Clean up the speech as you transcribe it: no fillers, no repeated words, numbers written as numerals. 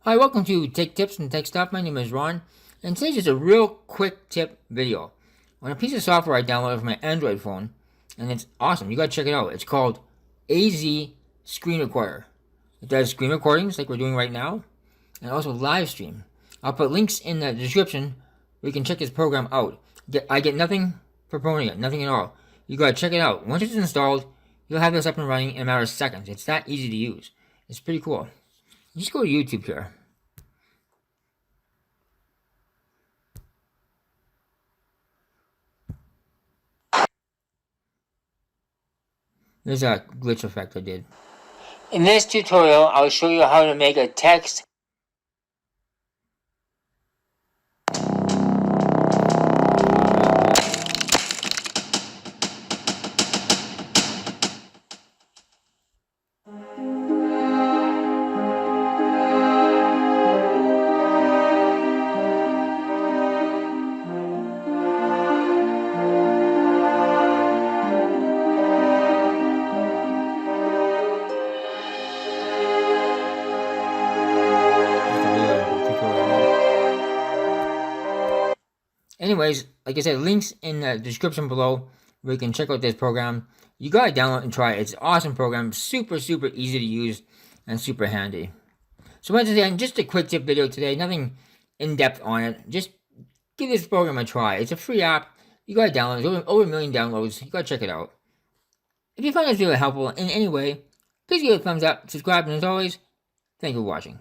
Hi, welcome to Tech Tips and Tech Stuff. My name is Ron, and today's just a real quick tip video on a piece of software I downloaded from my Android phone, and it's awesome. You gotta check it out. It's called AZ Screen Recorder. It does screen recordings like we're doing right now, and also live stream. I'll put links in the description where you can check this program out. I get nothing for promoting it, nothing at all. You gotta check it out. Once it's installed, you'll have this up and running in a matter of seconds. It's that easy to use. It's pretty cool. Just go to YouTube here. There's a glitch effect I did. In this tutorial, I'll show you how to make a text Anyways, like I said, links in the description below where you can check out this program. You gotta download and try it. It's an awesome program, super easy to use and super handy. So once again, just a quick tip video today, nothing in depth on it. Just give this program a try. It's a free app. You gotta download it. It's over 1 million downloads. You gotta check it out. If you find this video helpful in any way, please give it a thumbs up, subscribe, and as always, thank you for watching.